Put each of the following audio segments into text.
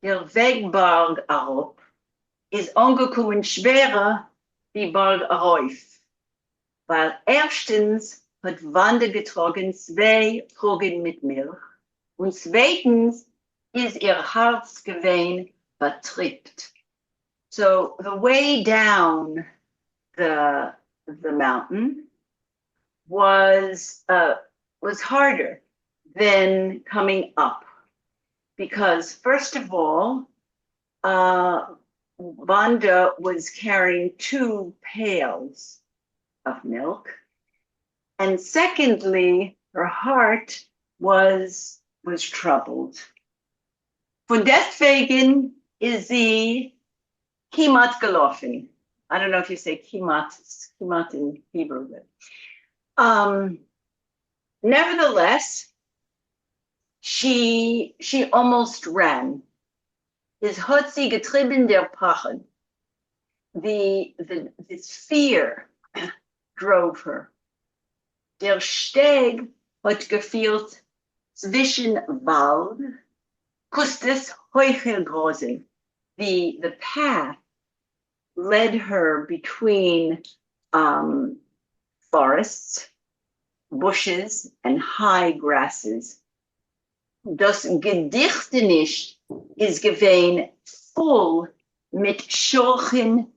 Der Wegberg herab ist angekommen schwerer wie Berg herauf, weil erstens hat Wanda getragen 2 Krüge mit Milch und zweitens ist ihr Herz gewesen betrübt. So the way down the mountain was harder than coming up because first of all, Vanda was carrying 2 pails of milk, and secondly, her heart was troubled. Von deswegen is sie kimat gelaufen. I don't know if you say kimat in Hebrew, but nevertheless, she almost ran. Es hat sie getrieben der Pachel. This fear drove her. Der Steg hat geführt zwischen Wald, kustes Heuchelgrosen. The path led her between forests, bushes, and high grasses. Das Gedichtenisch ist gewesen voll mit solchen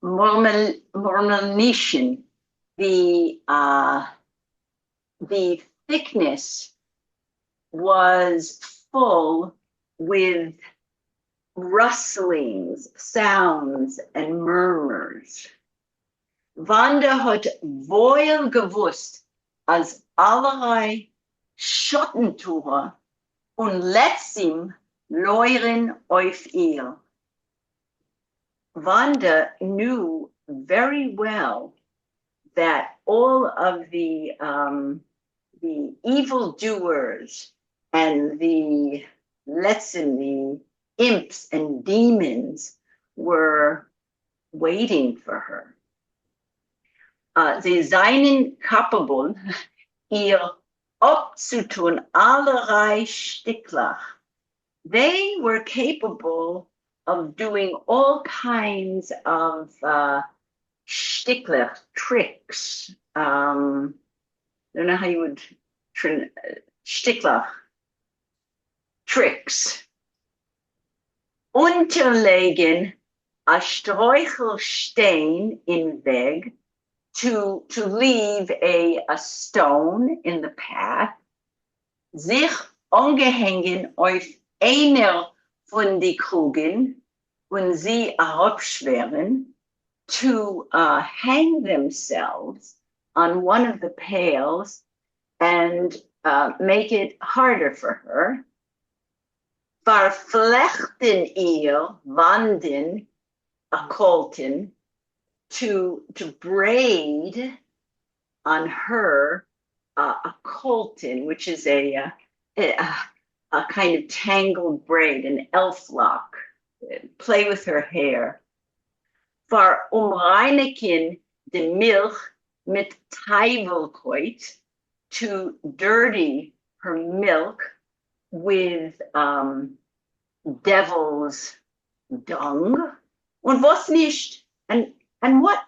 Murmelnischen. The thickness was full with rustlings, sounds, and murmurs. Wanda hat wohl gewusst, als allerlei Schottentucher und Letzim leuren auf ihr. Wanda knew very well that all of the evildoers and the Letzim, the imps and demons, were waiting for her. Sie seien capable, ihr abzutun allerlei Sticklach. They were capable of doing all kinds of Sticklach tricks. I don't know how you would Sticklach tricks. Unterlegen a Sträuchelstein in Weg, to leave a stone in the path, sich angehängen auf einer von die Krügen und sie herabschweren, to hang themselves on one of the pails and make it harder for her. Verflechten ihr Wanden a colton, to braid on her a colton, which is a kind of tangled braid, an elf lock, play with her hair. Var reinigen de Milch mit Teivelkoit, to dirty her milk with devil's dung. Und was nicht? And what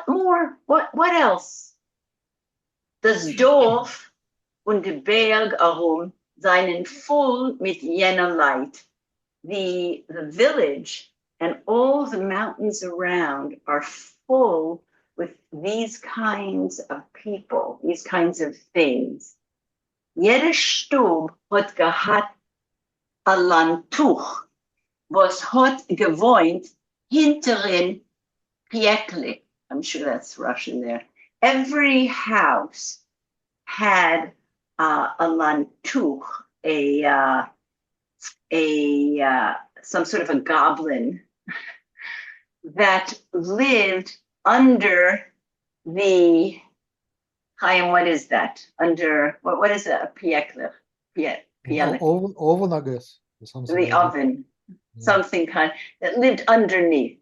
more? What else? Das Dorf und der Berg herum seien voll mit jener Leid. The village and all the mountains around are full with these kinds of people, these kinds of things. Jeder Stub hat gehabt a Landtuch, was hat gewohnt hinteren Piekli. I'm sure that's Russian there. Every house had a Landtuch, some sort of a goblin that lived under the Chaim, what is that? Under what is a piekler? Oven, I guess. The oven, something kind that lived underneath.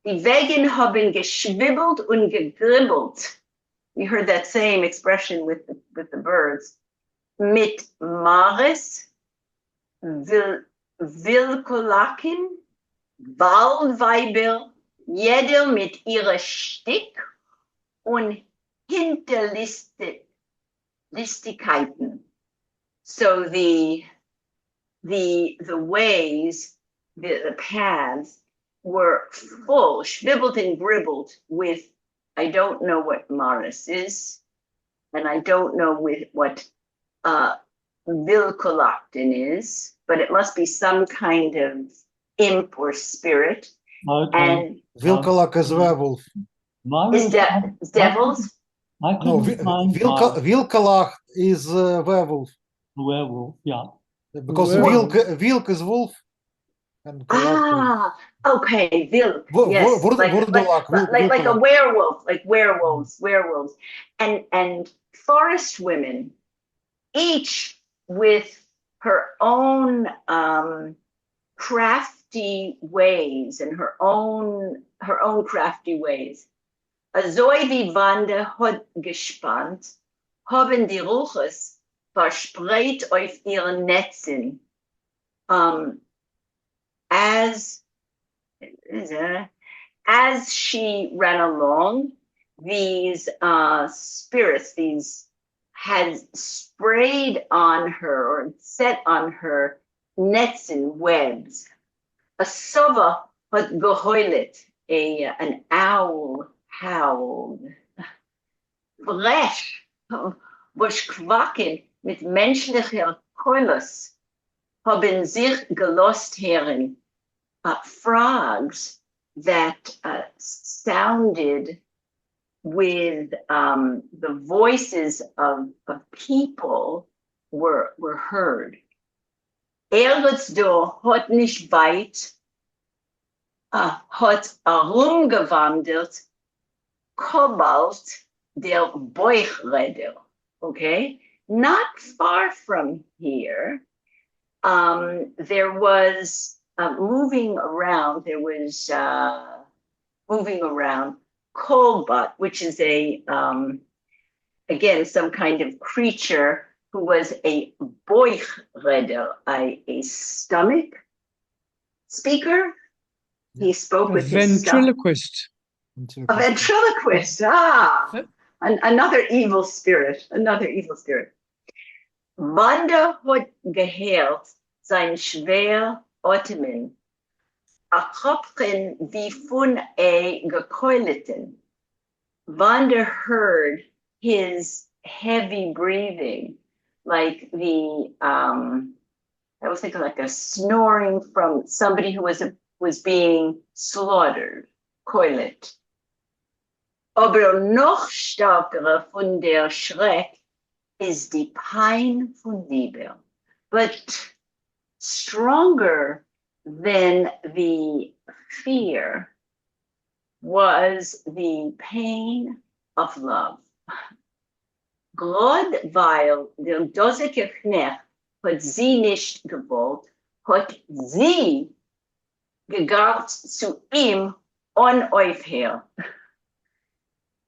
Die Wegen haben geschwibbelt und gegribbelt. We heard that same expression with the birds. Mit Maris, Willkolaken, Waldweiber, jeder mit ihrer Stick und Hinterlistigkeiten. So the ways, the paths were full, schwibbled and gribbled with, I don't know what Morris is, and I don't know what Vilkolakten is, but it must be some kind of imp or spirit. Okay. And Wilkolak is werewolf. is devils? I No, couldn't find Mars. Wilkolak is werewolf. Werewolf, yeah. Because Werewolf. Wilk is wolf. And Okay, Vilk. Yes, like a werewolf, like werewolves, and forest women, each with her own crafty ways and her own crafty ways. Azoi wie Wande hat gespannt, haben die Ruches verspreit auf ihren Netzen. As she ran along, these spirits, had sprayed on her or set on her nets and webs. A sova had gehoilet, an owl howled. Fresh was quaken mit menschlicher Keulus, haben sich gelost heren. Frogs that sounded with the voices of people were heard. Do hat nicht weit, hat herumgewandelt, Kobalt der Beuchredder. Okay, not far from here, there was moving around Kolbot, which is again, some kind of creature who was a Beuchredder, a stomach speaker. He spoke with his ventriloquist. A ventriloquist. Another evil spirit. Wanda hat geheilt sein schwer Ottoman, a Kopfchen wie von gekeuleten. Wanda heard his heavy breathing, like I was thinking like a snoring from somebody who was being slaughtered, keulet. Aber noch stärker von der Schreck is die Pein von Liebe. But stronger than the fear was the pain of love. Gerade weil der dosige Knekht hat sie nicht gewollt, hat sie gegarrt zu ihm unaufhör.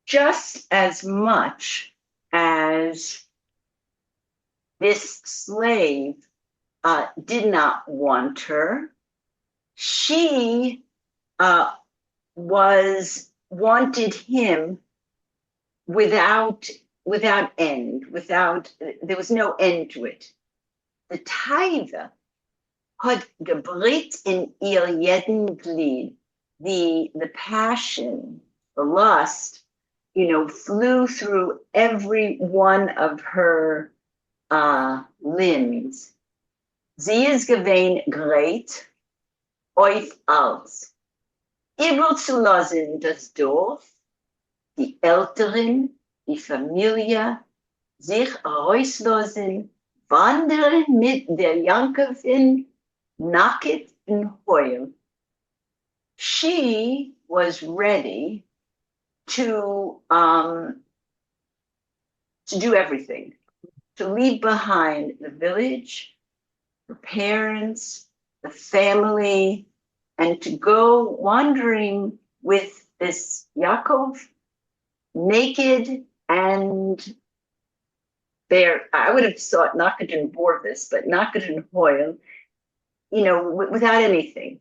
Just as much as this slave did not want her, she wanted him without end, there was no end to it. The Taiva had gebrit in ihr jeden Glied. The passion, the lust, flew through every one of her limbs. Sie ist gewesen great, auf alles. Übel zu lassen das Dorf, die Älteren, die Familie, sich rauslassen, wandern mit der Jankovin, nackt und heul. She was ready to do everything, to leave behind the village, the parents, the family, and to go wandering with this Yaakov, naked and bare. I would have thought naked and Borvis, but naked and Hoyle, without anything.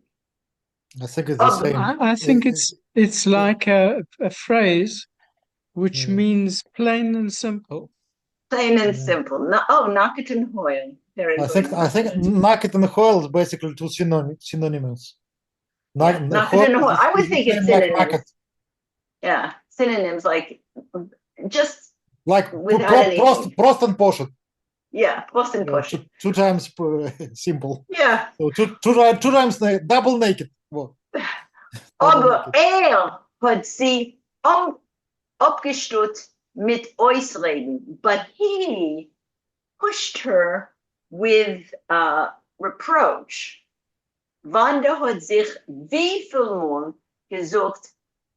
I think it's the Oh, same. I think it's like a phrase which Yeah. means plain and simple. Plain and Yeah. simple. No, oh, Knekht and Hoyle. Very I good. think Knekht and Hoyle is basically two synonyms. Yeah, Knekht and Hoyle. I would think it's synonyms. Yeah, synonyms like just like without anything. prost and poshut. Yeah, prost and poshut. Two times simple. Yeah. So two times double naked. Well, Aber hat sie abgestutzt mit Ausreden, but he pushed her with reproach. Wanda hat sich wie viel Mal gesagt,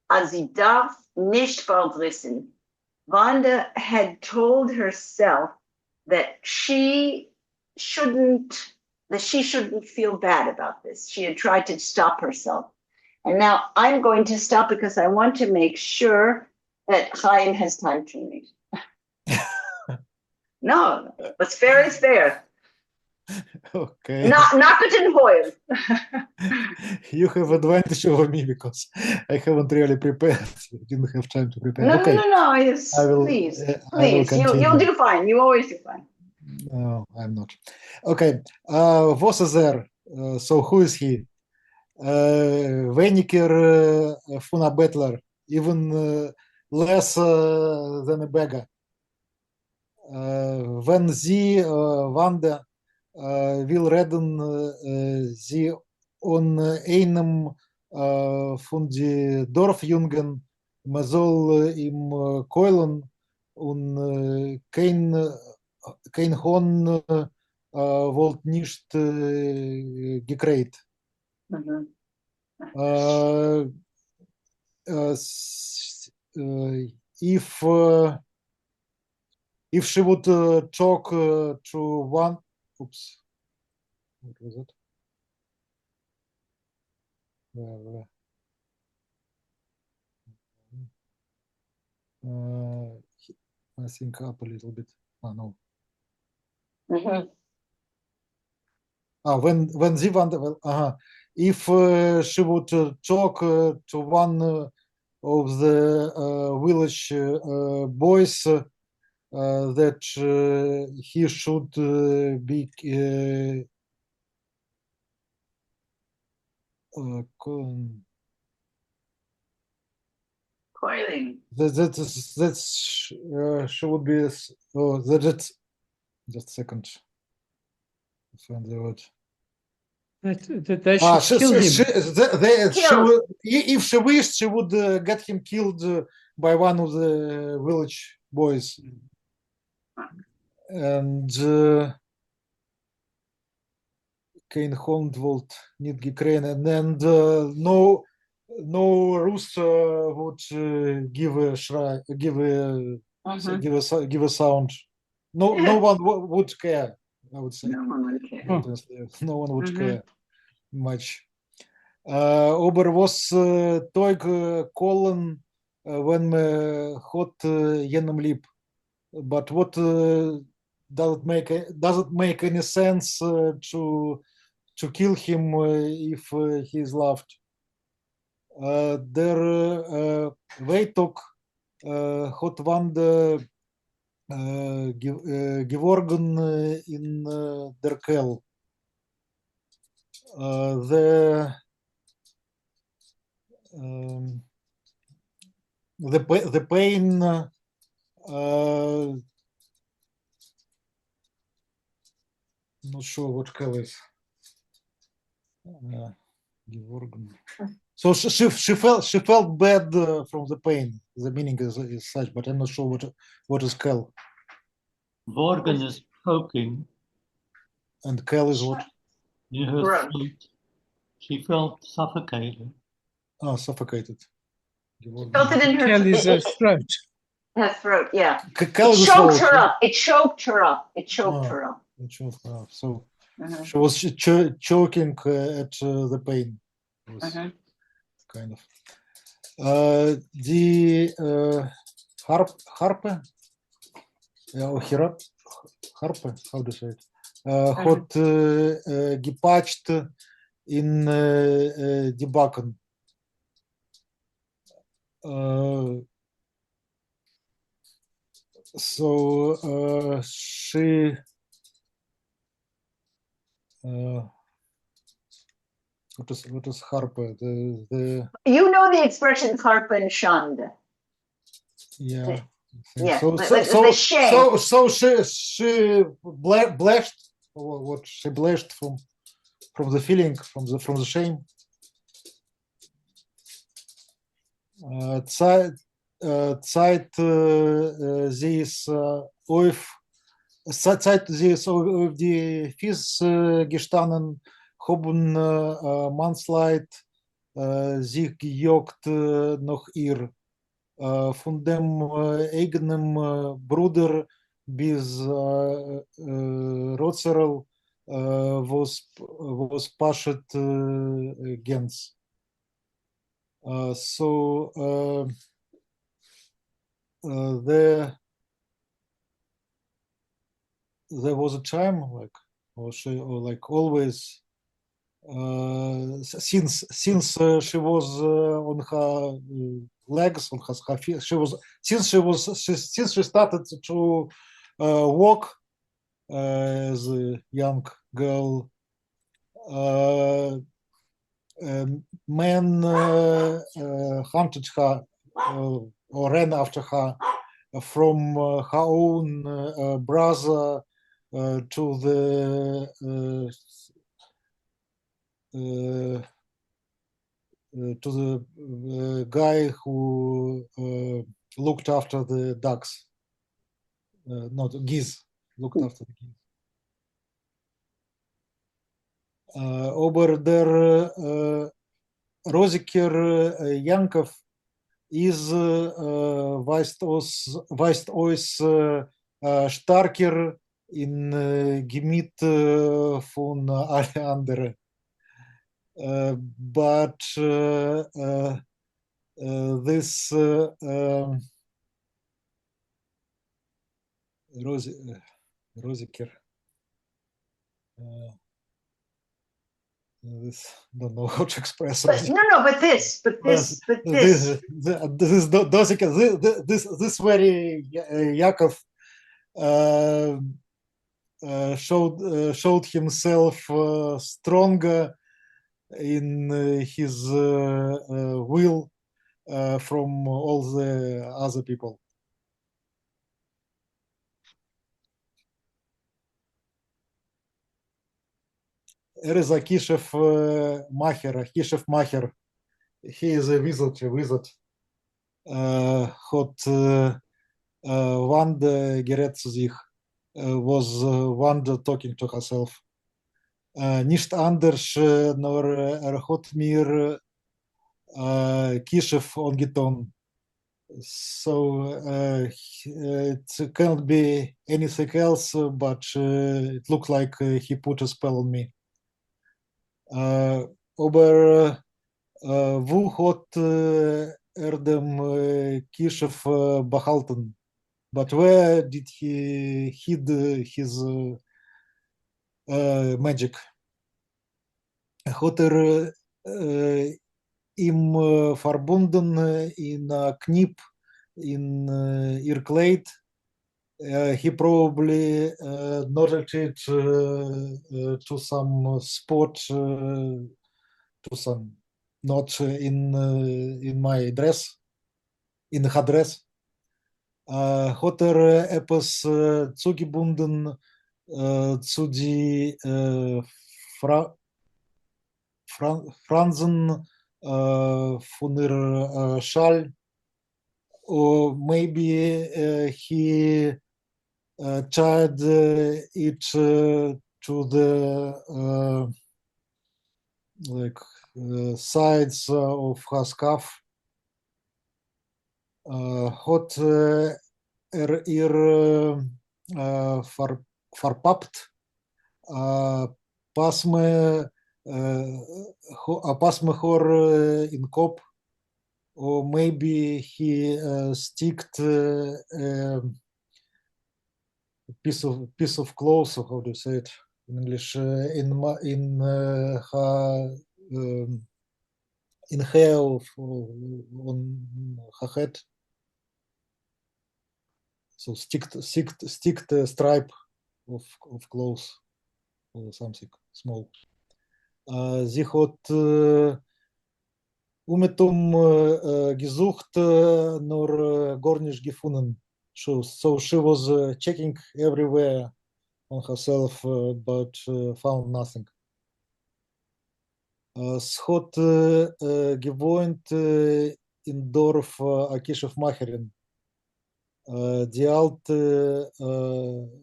als sie darf nicht verdrissen. Wanda had told herself that she shouldn't feel bad about this. She had tried to stop herself. And now I'm going to stop because I want to make sure that Chaim has time to read. No, what's fair is fair. Okay. Knekht and Hoyle. You have advantage over me because I haven't really prepared. I didn't have time to prepare. No, Okay. no. Yes, I will, please. I will continue. You'll do fine. You always do fine. No, I'm not. Okay. Was is there? So who is he? Weniger von a battler, even less than a beggar. Wenn sie Wanda will redden, sie an einem von die Dorfjungen, man soll ihm keulen und kein Hahn wollt nicht gekräht. Mhm. If she would talk to one, oops, what was it? I think up a little bit. Oh, no. Mhm. When she if she would talk to one of the village boys that he should be Coiling. That's she would be that's just a second to find the word. That they should kill him. If she wished, she would get him killed by one of the village boys. And kein Hond wollt niet gekrähen. And no rooster would give a sound. No one would care, I would say. No one would care. No one would care much. Ober was toig kollen when me hot jenem lieb. But what does it make any sense to kill him if he is loved? Der Weitok hot Wanda geworgen in der Kel. The pain not sure what Kel is. So she felt bad from the pain. The meaning is such, but I'm not sure what is Kel. Worgen is choking. And Kel is what? In her Throat. throat. She felt suffocated. Oh, suffocated. Felt it in her Kelly's throat. Her throat, yeah. Kel It is choked throat, her yeah? up. It choked her up. It choked Oh. her up. It choked her up. So Mhm. she was choking at the pain. It was Mhm. kind of. The harpe, yeah, or harpe, how do you say it? hat gepatcht in die Backen. So she what is harpe? You know the expression harpen shand. Yeah. I think Yeah, so. the shame. So she blushed. What she blushed from the feeling, from the shame. Zeit sie ist seit sie ist auf die Füße gestanden, haben Mannsleid sich gejuckt nach ihr. Von dem eigenen Bruder bis Rotzerl, was paschet gens. So there was a time like always since she was on her legs, on her feet, since she started to walk as a young girl, men hunted her or ran after her from her own brother to the guy who looked after the ducks, not geese, looked after the geese. Over der Rosiker Yankov is weist uns starker in Gemüt von alle anderen. But this Rosiker, this don't know how to express But it. but this. This very Yakov showed himself stronger in his will from all the other people. Is a Kishev Macher, Kishev Macher. He is a wizard. Hat Wanda gerät zu sich, was Wanda talking to herself. Nicht anders, nur hat mir Kishev angetan. So it cannot be anything else, but it looked like he put a spell on me. Aber wo hat dem Kishev behalten? But where did he hid his magic? Hat ihm verbunden in a knip in ihr Kleid. He probably knotted it to some spot, to some knot in my dress, in her dress. Hat etwas zugebunden zu die Fransen von der Schal, or maybe he tied it to the sides of her scarf. Hat ihr verpappt, pasme hor in Kopf, or maybe he sticked a piece of cloth, or how do you say it? in English, in hair on her head. So sticked stripe of clothes or something small. Sie hat gesucht, nur gar nicht gefunden. So she was checking everywhere on herself, but found nothing. Es hat gewohnt in Dorf Akishevmacherin, die alte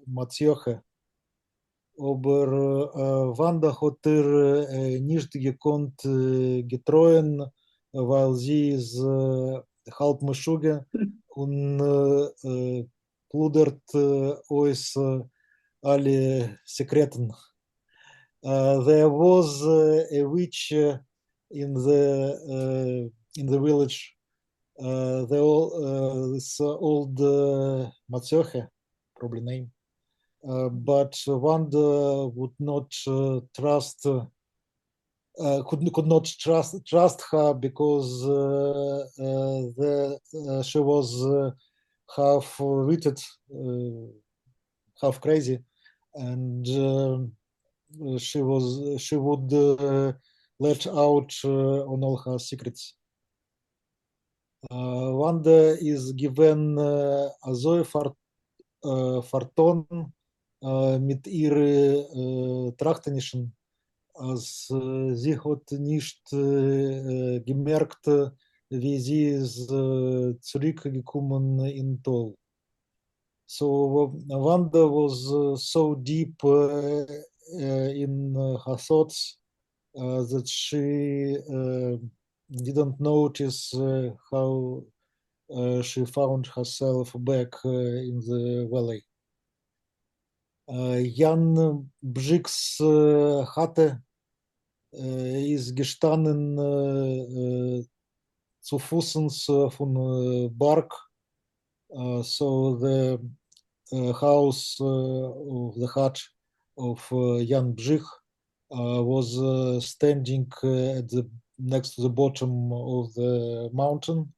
Matjoche. Aber Wanda hat nicht gekonnt getreuen, weil sie ist halb Meshuggah und pludert uns alle Sekreten. There was a witch in the village. This old Matzoche, probably name. But Wanda would not trust, could not trust her because she was half-witted, half crazy, and she would let out on all her secrets. Wanda is given Azoe Farton mit ihre Trachtenischen, als sie hat nicht gemerkt, wie sie ist zurückgekommen in Toll. So Wanda was so deep in her thoughts that she didn't notice how she found herself back in the valley. Jan Brzyk's Hate ist gestanden zu Fußens von Bark, so the house of the hut of Jan Brzych was standing next to the bottom of the mountain.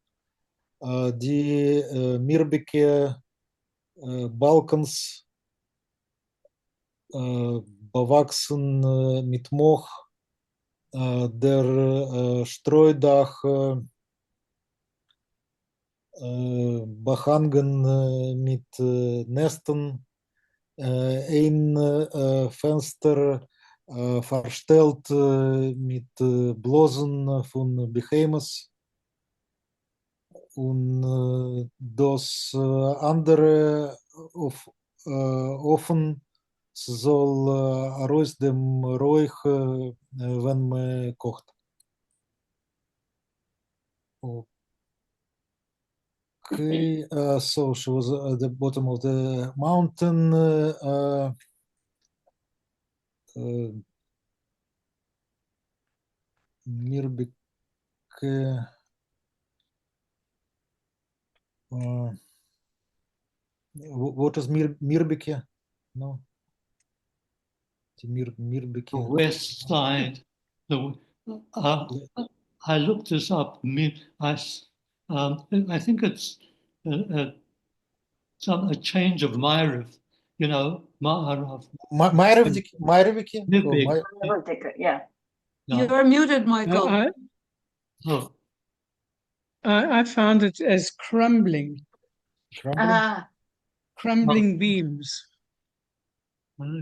Die Mirbeke Balkans bewachsen mit Moch, der Streudach behangen mit Nesten, ein Fenster verstellt mit Blosen von Behemoths und das andere offen soll aus dem Räuch, wenn man kocht. Okay, so she was at the bottom of the mountain. Mirbeke. What is Mirbeke? No. Mirbeke. The west side. I looked this up. I think it's a change of Ma'ariv, you know, Ma'arav. Ma'ariviki? Yeah. You're muted, Michael. I found it as crumbling beams.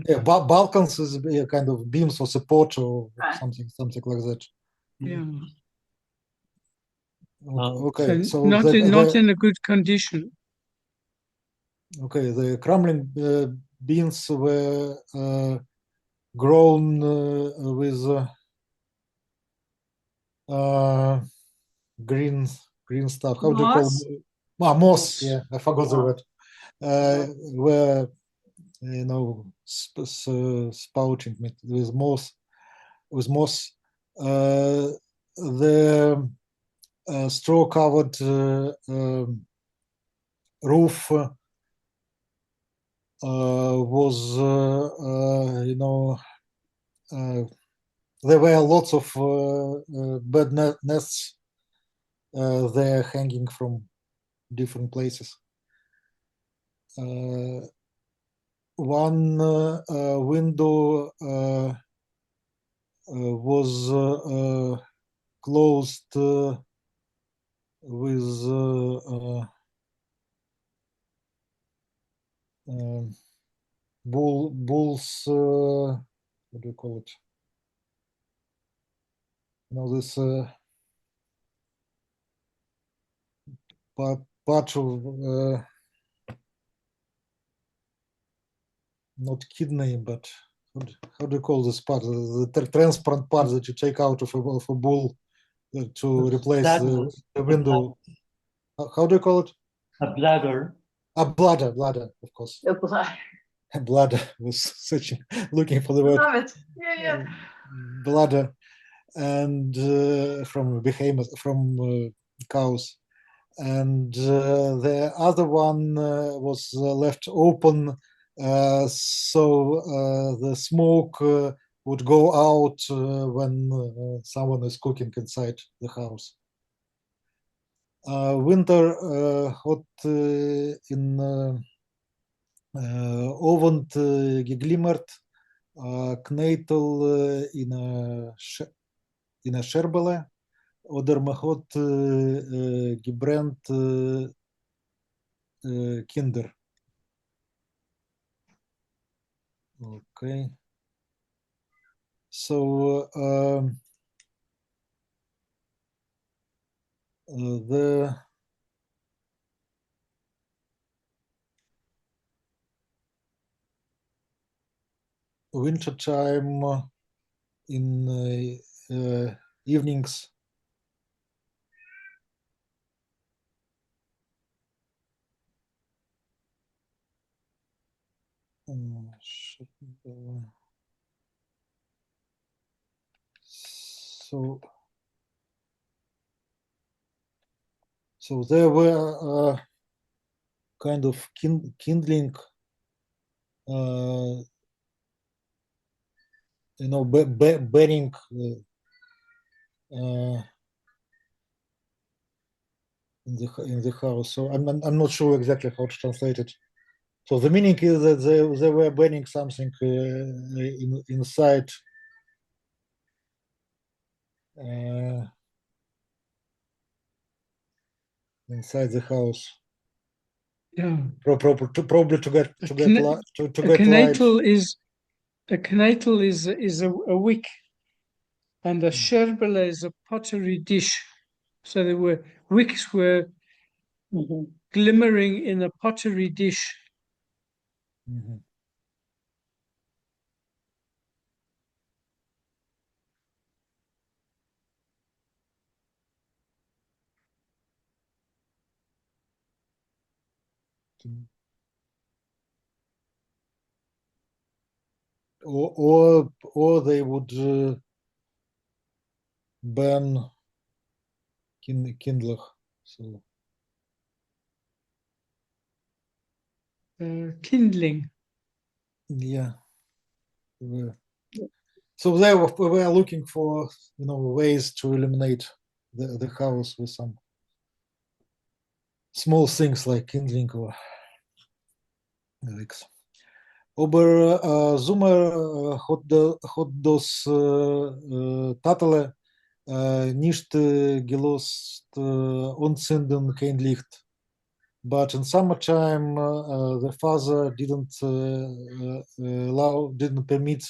Yeah, Balkans is a kind of beams for support or something like that. Yeah. Okay, so not in a good condition. Okay, the crumbling beans were grown with green stuff. How do you call it? Moss. Yeah, I forgot the word. Were spouting with moss. The straw-covered roof was, there were lots of bird nests there hanging from different places. One window was closed with bulls. What do you call it? This part of not kidney, but how do you call this part? The transparent part that you take out of a bull to replace the window. How do you call it? A bladder. A bladder, of course. The bladder. Bladder was searching, looking for the word. Love it. Yeah. Bladder, and from behemoth, from cows, and the other one was left open, so the smoke would go out when someone is cooking inside the house. Winter hot in Ovend geglimmerd, knetel in a scherbele, oder man hat gebrannt Kinder. Okay. So the winter time in evenings so there were kind of kindling, burning in the house. So I'm not sure exactly how to translate it. So the meaning is that they were burning something inside inside the house. Yeah. Probably to get light. A knetel is a wick, and a sherbele is a pottery dish. So there were wicks were glimmering in a pottery dish. Mm-hmm. Or they would burn kindler. So Kindling. Yeah. So they were looking for ways to illuminate the house with some small things like kindling or wicks. Aber Zoomer hat das Tatele nicht gelost anzünden kein Licht. But in summertime, the father didn't didn't permit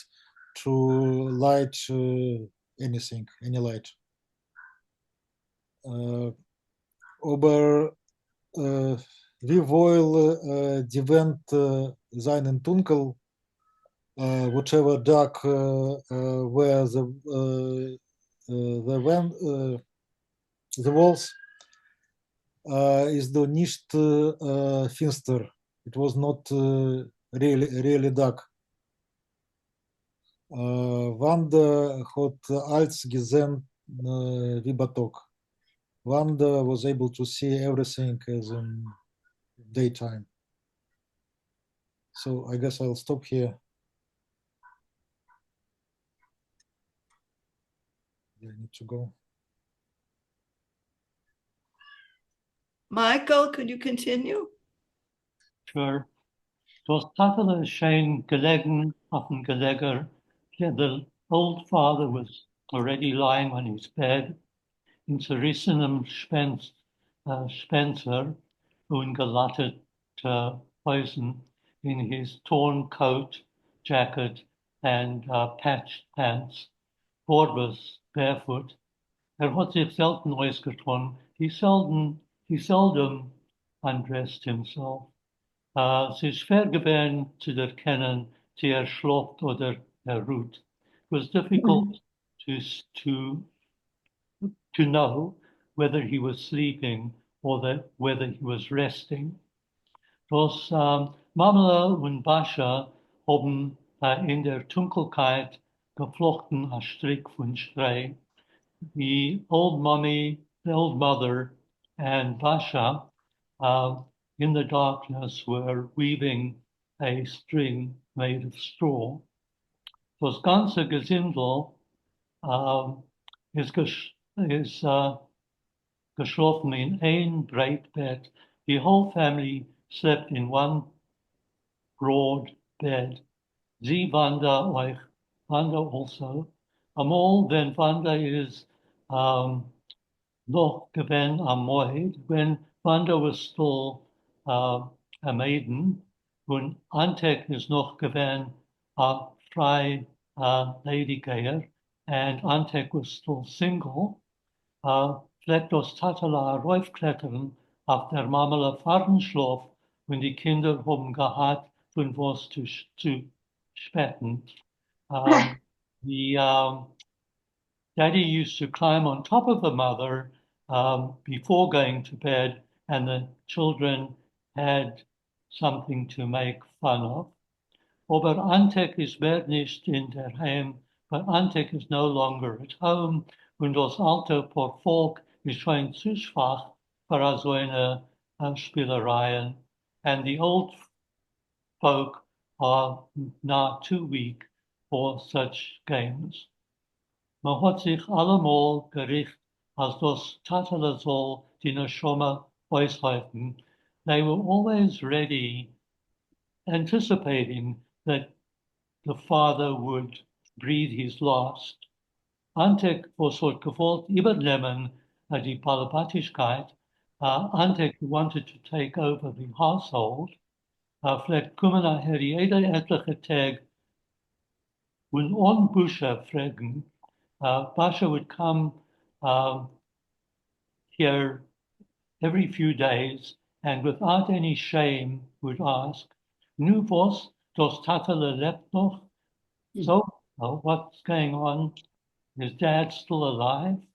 to light anything, any light. Aber wie wohl die Wand seinen Dunkel, whatever dark were the walls, is though nicht finster. It was not really dark. Wanda hat alles gesehen wie Batok. Wanda was able to see everything as in daytime. So I guess I'll stop here. I need to go. Michael, could you continue? Sure. Was Tatala Shane gelegen auf dem Geleger. The old father was already lying on his bed. In Cerusalem Spencer, ungelattet poison in his torn coat, jacket, and patched pants. Ford was barefoot. Had zich selten ausgetrunken. He seldom undressed himself. Es ist schwer gewesen zu erkennen, die schläft oder ruht. It was difficult to know whether he was sleeping or whether he was resting. Das Mamela und Bascha haben in der Dunkelheit geflochten a Strick von Strei. The old mother, and Basha in the darkness were weaving a string made of straw. Das ganze Gesindel is geschlafen in ein Breitbett. The whole family slept in one broad bed. Sie Wanda also. Amol, then Wanda is noch gewesen am Moed, when Wanda was still a maiden, when Antek is noch gewesen a frei Ladygeher, and Antek was still single, vielleicht das Tatala raufklettern auf der Mamela Fahrtenschlaf, wenn die Kinder haben gehabt, von was zu späten. Daddy used to climb on top of the mother before going to bed, and the children had something to make fun of. Aber Antek ist mehr nicht in der Heim, but Antek is no longer at home, und das alte Volk ist schon zu schwach für so eine Spielereien, and the old folk are not too weak for such games. Man hat sich allemal gericht, als das Tatala soll die Neshama aushalten. They were always ready, anticipating that the father would breathe his last. Antek was hat gewollt übernehmen die Balabatischkeit. Antek wanted to take over the household. Vielleicht kommen nachher jeder etliche Tag und on Busha fragen. Basha would come here every few days and without any shame would ask, Nu was, das Tatala lebt noch? So, what's going on? Is Dad still alive?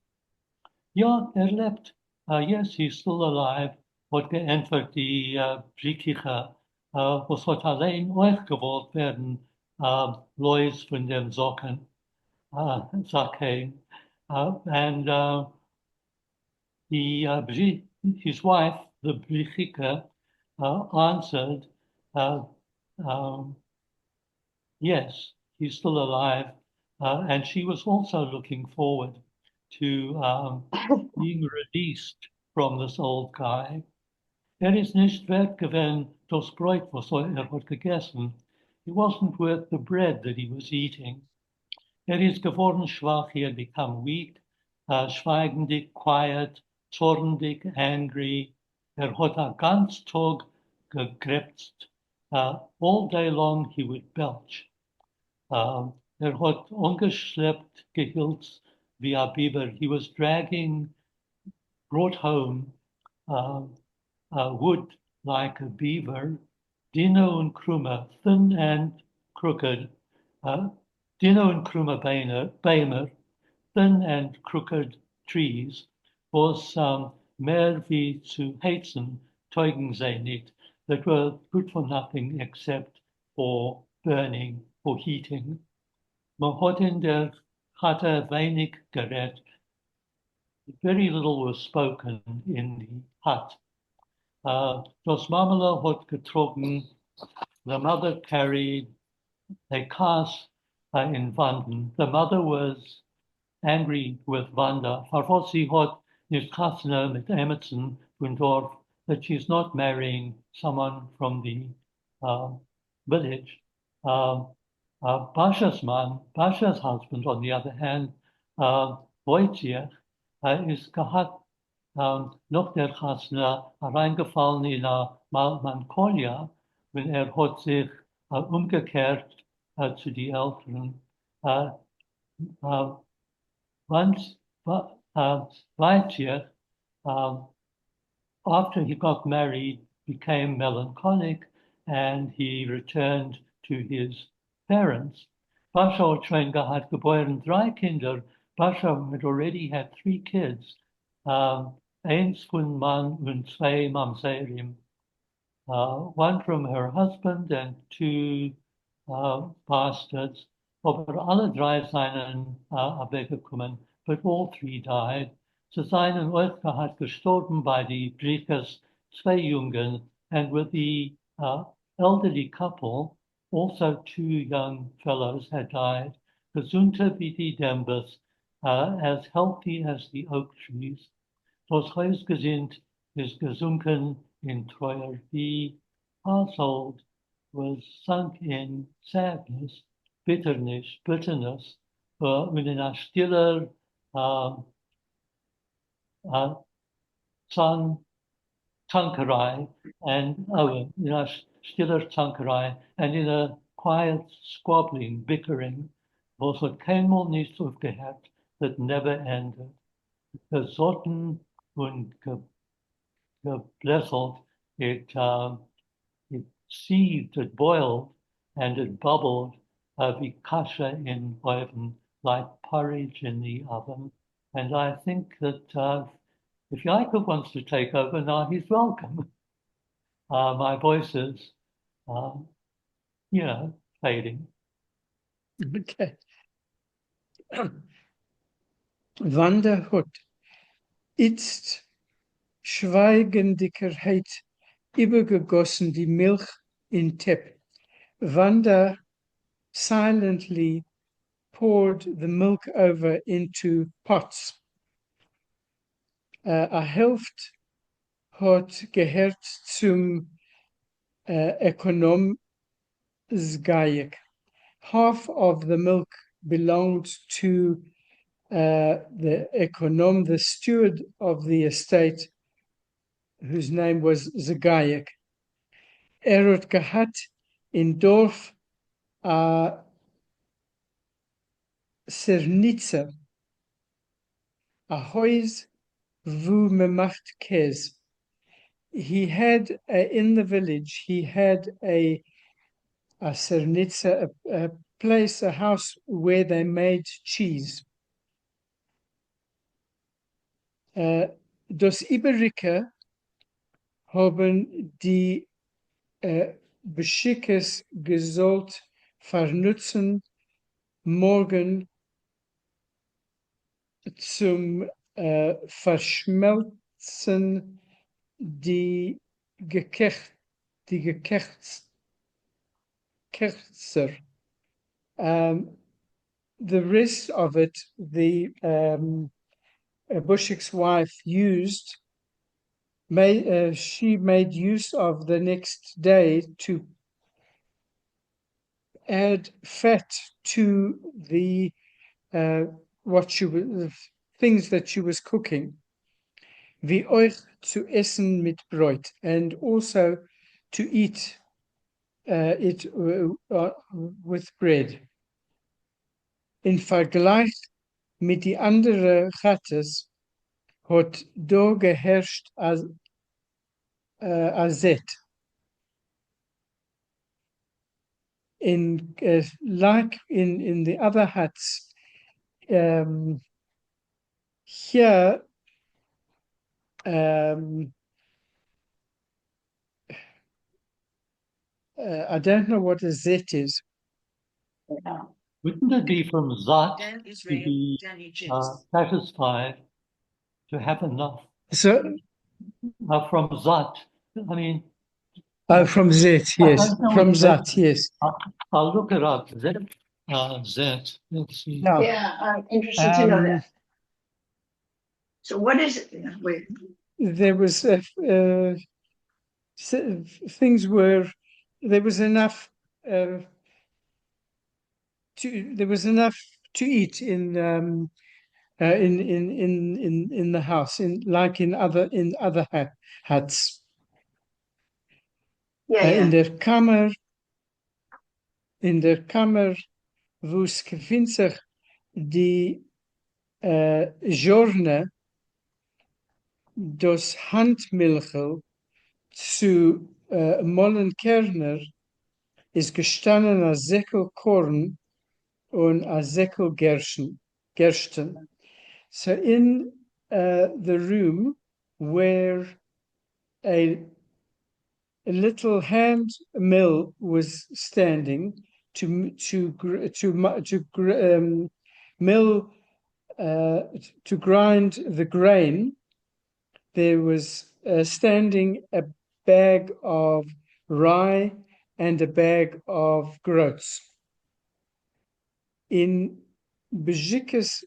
Ja, lebt. Yes, he's still alive. Hat geantwortet die Brikiche, was hat allein euch gewollt werden, Lois von dem Socken. Sake, and his wife, the Brichika, answered, yes, he's still alive, and she was also looking forward to being released from this old guy. Ist nicht wert gewesen, das Brot, was hat gegessen. He wasn't worth the bread that he was eating. Is geworden schwach, he had become weak, schweigendig, quiet, zorndig, angry. Hat a ganz Tag gekrebst. All day long he would belch. Hat ungeschleppt, gehilzt wie a Biber. He was brought home wood like a beaver, Dino and Krumme, thin and crooked. Dino and Krumme Beimer, thin and crooked trees, was mehr wie zu heizen, teugen sie nicht, that were good for nothing except for burning, for heating. Man hat in der Hütte wenig geredet. Very little was spoken in the hut. Das Mamela hat getrogen the mother carried a cask in Vanden. The mother was angry with Wanda. Farfosi hat nicht Kasner mit Emerson von Dorf that she's not marrying someone from the village. Basha's man, Basha's husband, on the other hand, Wojciech, is gehat noch der Kasner reingefallen in Melancholia, wenn hat sich umgekehrt zu den Eltern. Once Wojciech, after he got married, became melancholic and he returned to his parents. Basha hat schon gehabt geboren 3 Kinder. Basha had already had 3 kids. Eins von Mann und 2 Mamzerim. 1 from her husband and 2 bastards. Aber alle 3 seien weggekommen, but all 3 died. Sie seien euch hat gestorben bei die Briefes 2 Jungen, and with the elderly couple, also 2 young fellows had died. Gesunter wie die Dembes, as healthy as the oak trees. Das Hausgesind is gesunken in treuer. The household was sunk in sadness, bitterness, und in a stiller tankerai, and in a stiller tankerai, and in a quiet squabbling, bickering, was hat keinmal nichts aufgehört, that never ended. Gesotten und geblässelt, it seethed, it boiled, and it bubbled wie kasha in oven, like porridge in the oven. And I think that if Jacob wants to take over now, he's welcome. My voice is, fading. Okay. Wanda hat itzt Schweigendigkeit übergegossen die Milch in Tepp. Wanda silently poured the milk over into pots. A Hälfte hat gehört zum Ökonomsgajek. Half of the milk belonged to the econom, the steward of the estate, whose name was Zagajek. Hat gehat in Dorf a Sernitzer, a Huis wo me macht Käse. He had in the village, he had a Sernitzer, a place, a house where they made cheese. Das Iberike haben die Beschickes gesollt vernutzen morgen zum Verschmelzen die Gekerzer. The rest of it, the Bushik's wife she made use of the next day to add fat to the things that she was cooking. Wie euch zu essen mit Brot, and also to eat it with bread. In Vergleich mit die andere Gattes hat da geherrscht azet. Like in the other huts, here I don't know what a zet is. Yeah. Wouldn't it be from Zat to be satisfied, to have enough? So From Zat, I mean, From Zet, yes. From Zat, yes. I'll look it up. Zet. Let's see. Yeah. Yeah, I'm interested to know that. So what is it? Wait. There was things were there was enough to eat in the house, in other huts. Yeah, yeah. In der Kammer wo es gefindt sich die Jorne das Handmilchel zu Mollenkerner ist gestanden a Säckel Korn und a Säckel Gersten. So in the room where a little hand mill was standing to mill to grind the grain, there was standing a bag of rye and a bag of groats. In Bejikkes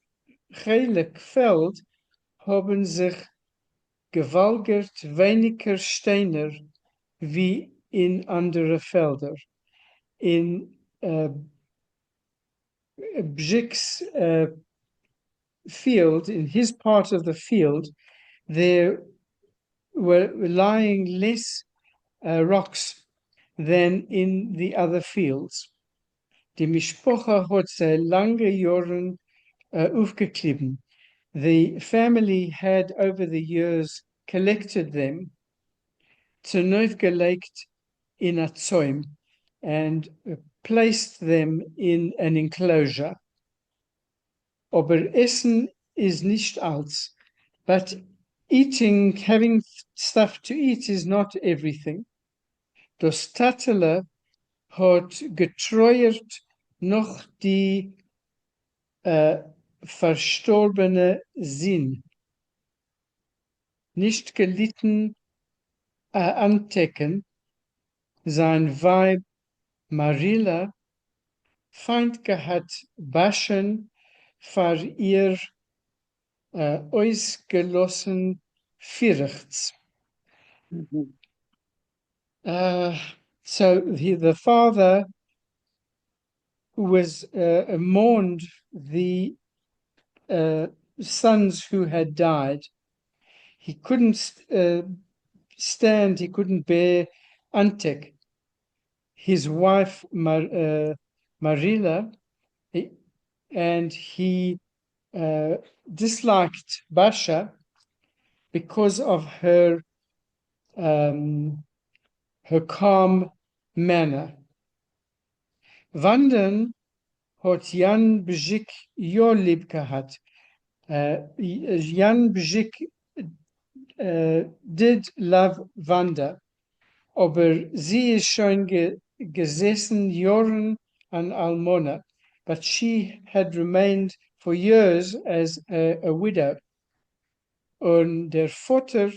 gelijk veld haben sich gewalgert weniger Steiner wie in andere Felder. In Bjikk's field, in his part of the field, there were lying less rocks than in the other fields. Die Mishpocha hat sie lange Jahren aufgeklebt. The family had over the years collected them, gelegt in a Zäum, and placed them in an enclosure. Aber Essen is nicht alles, but having stuff to eat is not everything. Das Tattele hat getreuert noch die verstorbene Sinn, nicht gelitten Antecken, sein Weib Marilla, Feind gehabt Baschen für ihr ausgelossen Fürchts. So the father was mourned the sons who had died. He couldn't stand, he couldn't bear Antek, his wife Marilla, and he disliked Basha because of her calm manner. Wandern hat Jan Bjik jo lieb gehabt. Jan Bjik did love Wanda, aber sie ist schon gesessen Jahren an Almona, but she had remained for years as a widow. Und der Vater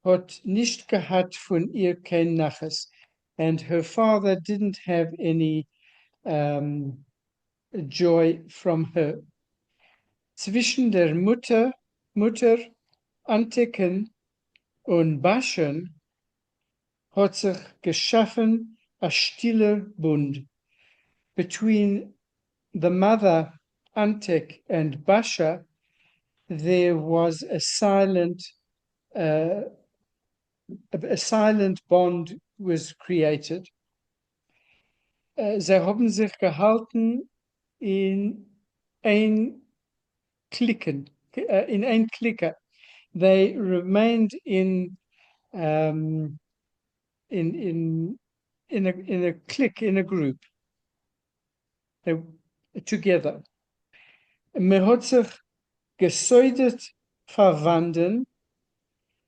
hat nicht gehabt von ihr kein Naches, and her father didn't have any joy from her. Zwischen der Mutter Antecken und Baschen hat sich geschaffen a stiller Bund. Between the mother Antek and Basha, there was a silent bond was created. Sie haben sich gehalten in ein Klicker. They remained in a clique, in a group. They together. Man hat sich gesäudet verwandten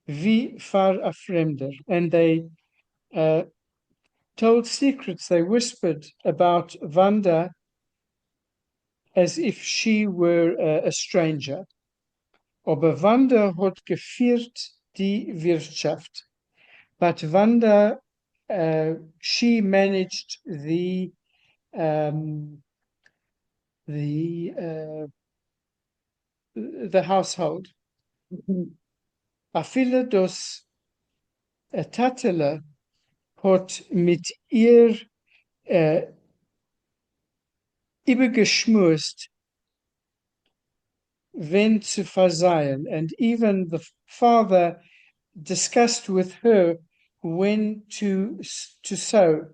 wie für a Fremder. And they told secrets, they whispered about Wanda as if she were a stranger. Aber Wanda hat geführt die Wirtschaft. But Wanda she managed the household. Afile dos Tatele hat mit ihr übergeschmust, when zu verzeihen, and even the father discussed with her when to sow.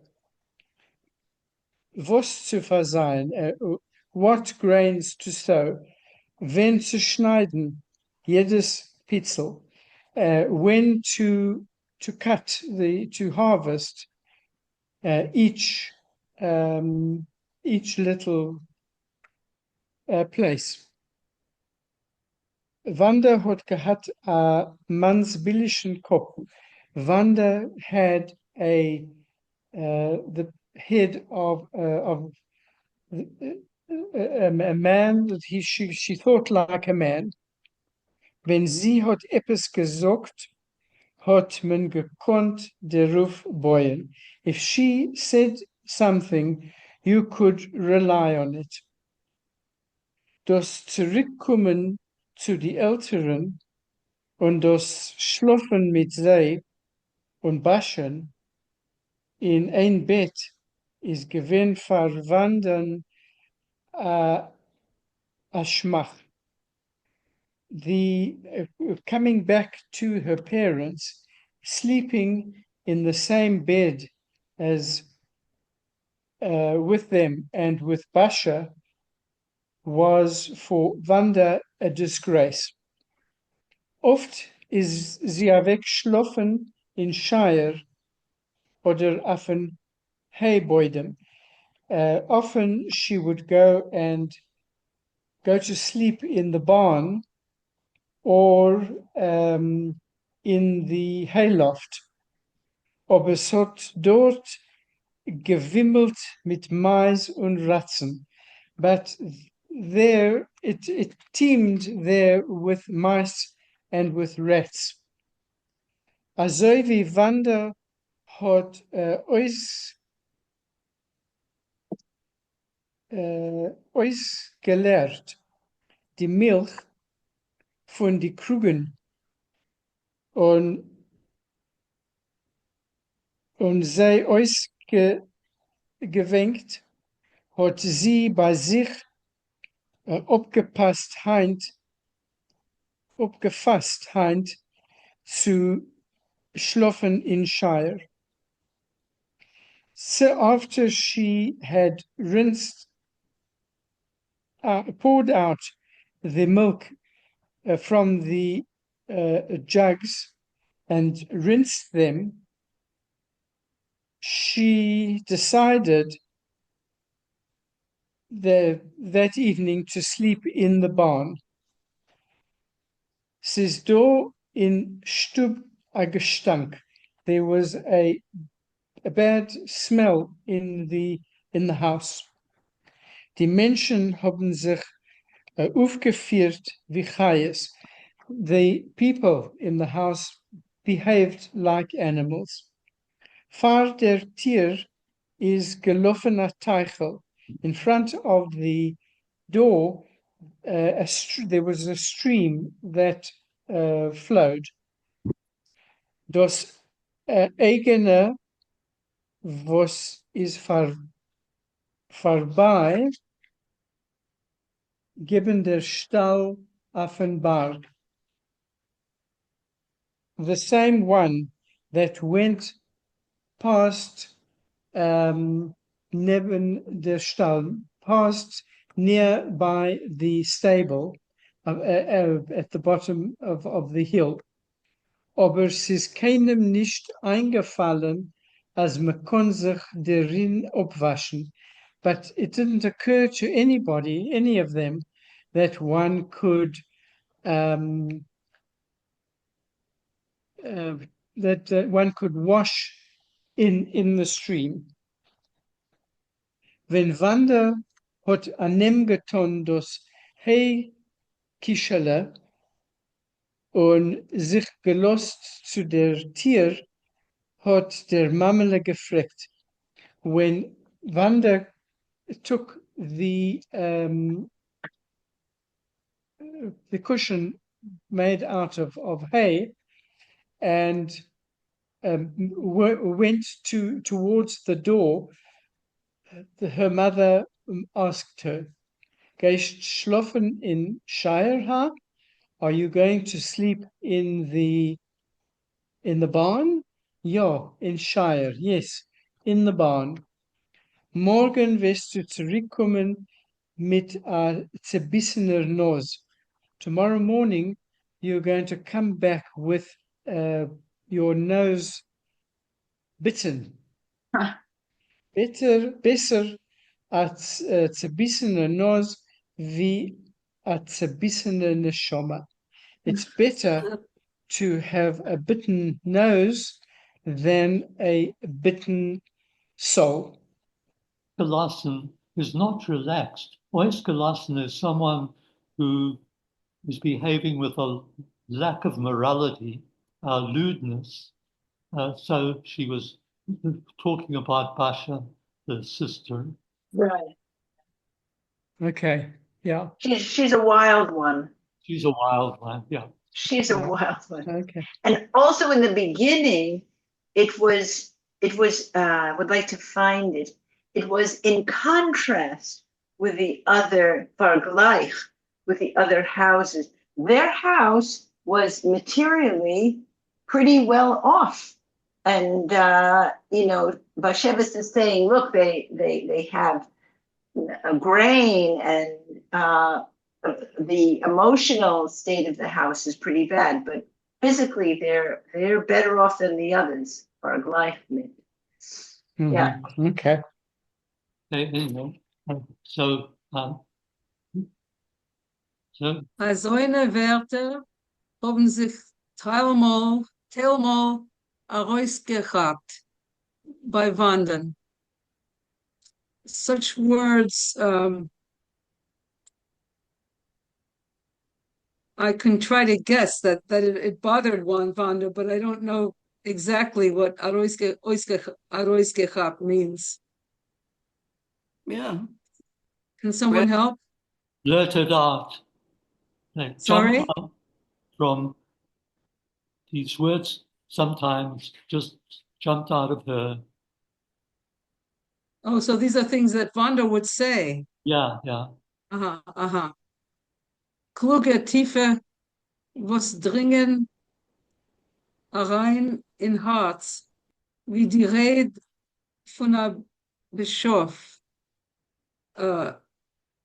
Was zu verzeihen, what grains to sow, when zu schneiden, jedes Pitzel, when to cut, to harvest each little place. Wanda hat gehabt a mansbillischen Kopf. Wanda had the head of a man that she thought like a man. Wenn sie hat etwas gesagt, hat man gekonnt der Ruf boyen. If she said something, you could rely on it. Das Zurückkommen zu die Älteren und das Schlafen mit sie und Baschen in ein Bett ist gewinn verwandern a Schmach. The coming back to her parents, sleeping in the same bed as with them and with Basha was for Wanda a disgrace. Oft is sie weggeschlafen in Shire oder auf ein Hayboydem. Often she would go to sleep in the barn or in the hayloft. Aber es hat dort gewimmelt mit Mais und Ratzen. But there, it teemed there with mice and with rats. Also wie Wanda hat uns gelehrt, die Milch von die Krugen und sie uns gewinkt, hat sie bei sich abgefasst zu schlafen in Shire. So after she had poured out the milk from the jugs and rinsed them, she decided that evening to sleep in the barn. Says do in Stub a gestank. There was a bad smell in the house. Die Menschen haben sich aufgeführt wie Chayes. The people in the house behaved like animals. Vor der Tür is gelaufen Teichel. In front of the door, there was a stream that flowed. Das eigene, was is vorbei, geben der Stall auf den Berg. The same one that went past neben der Stall, passed nearby the stable at the bottom of the hill. Aber es ist keinem nicht eingefallen, als man kann sich darin abwaschen. But it didn't occur to anybody, any of them, that one could one could wash in the stream. Wenn Wanda hat anem geton das Hey Kischele und sich gelost zu der Tier, hat der Mamele gefragt, when Wanda took the cushion made out of hay and went towards the door, her mother asked her, "Gehst schlafen in Shire? Are you going to sleep in the barn?" Ja, in Shire. Yes, in the barn. Morgen wirst du zurückkommen mit a zerbissener Nose. Tomorrow morning, you're going to come back with your nose bitten. Huh. Besser a zerbissener Nose wie a zerbissene Neshama. It's better to have a bitten nose than a bitten soul. Ausgelassen is not relaxed. Ausgelassen is someone who is behaving with a lack of morality, lewdness. So she was talking about Basha, the sister. Right. Okay, yeah. She's a wild one. She's a wild one, yeah. She's a wild one. Okay. And also in the beginning, it was I would like to find it. It was in contrast with the other Bargleich, with the other houses. Their house was materially pretty well off. And Bashevitz is saying, look, they have a grain, and the emotional state of the house is pretty bad, but physically they're better off than the others, or life. Mm-hmm. Yeah. Okay. Anyway, so Also eine Werte haben sich teilmal herausgehabt bei Wandern. Such words, I can try to guess that it bothered Wanda, but I don't know exactly what herausgehabt means. Yeah. Can someone help? blurted out. Sorry? From these words sometimes just jumped out of her. Oh, so these are things that Wanda would say. Yeah. Kluge, tiefe, was dringen rein in Herz, wie die Rede von a Bischof.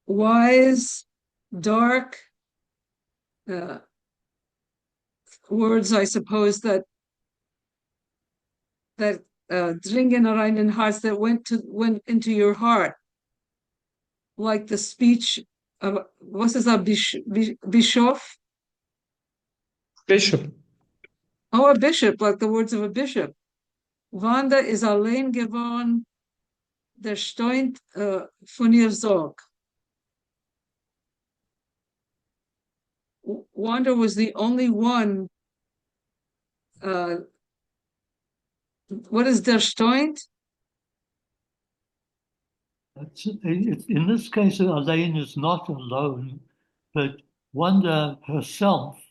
Wise, dark, words, I suppose, that dringen rein in Herz, that went into your heart, like the speech of, was is a Bischof? Bishop. Oh, a bishop, like the words of a bishop. Wanda is allein geworden, der steunt von ihr Sorg. Wanda was the only one. What is der steunt? In this case, Elaine is not alone, but Wanda herself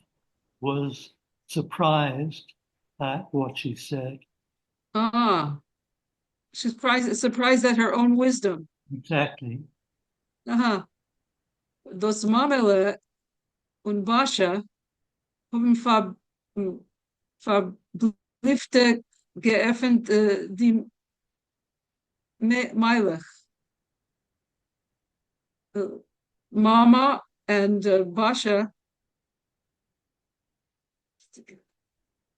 was surprised at what she said. She's surprised at her own wisdom. Exactly. Dos Mamele und Basha haben verblüffte geöffnet die Meilech. Mama and Basha,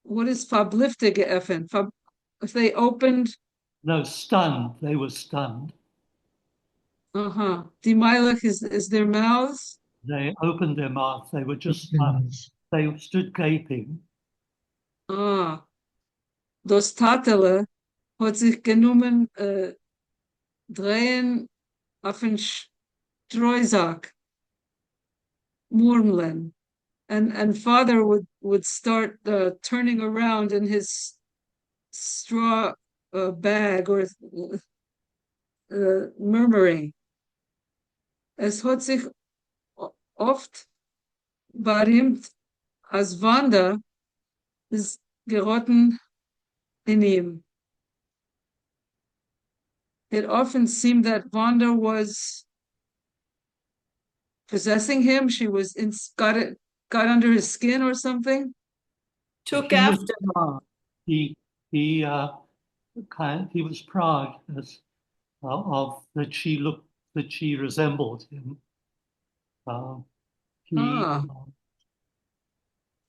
what is verblüffte geöffnet? If they opened. No, stunned. They were stunned. Die Meilech is their mouths. They opened their mouths. They were just stunned. They stood gaping. Das Tatele hat sich genommen drehen auf den Streusack, murmeln. And father would start turning around in his straw bag or murmuring. Es hat sich oft berühmt, als Wanda ist geraten in ihm. It often seemed that Wanda was possessing him. She was got under his skin or something. Took He was after. proud. He was proud of that she resembled him. Ah.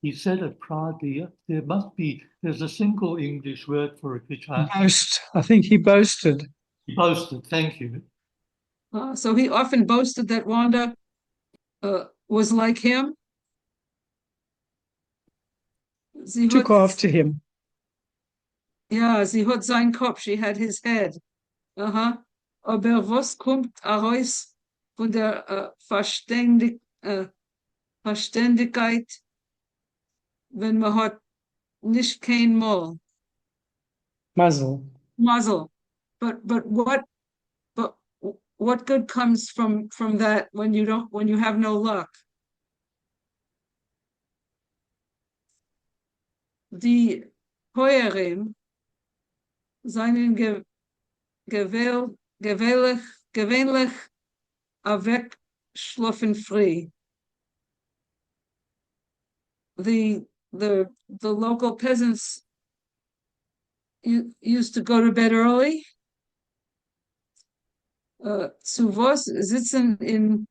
He said it proudly. There's a single English word for it, which Boast. I think he boasted. boasted. Thank you. So he often boasted that Wanda was like him. Took after him. Ja, sie hat seinen Kopf, she had his head. Aha. Aber was kommt heraus von der Verständigkeit, wenn man hat nicht kein Mal? Muzzle. Muzzle. But what good comes from that when you have no luck? Die Heuerin seinen gewöhnlich wegschlafen frei. The local peasants used to go to bed early. Zu was sitzen in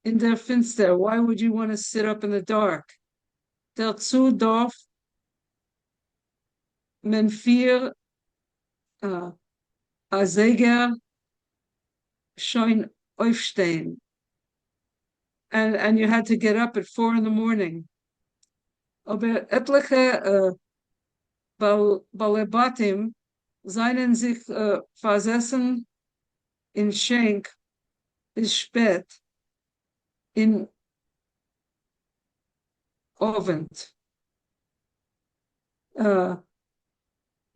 der Finster? Why would you want to sit up in the dark? Dazu darf men vier Azeger schon aufstehen. And you had to get up at 4 a.m. Aber etliche Balebatim seien sich versessen in Schenk bis spät in Abend.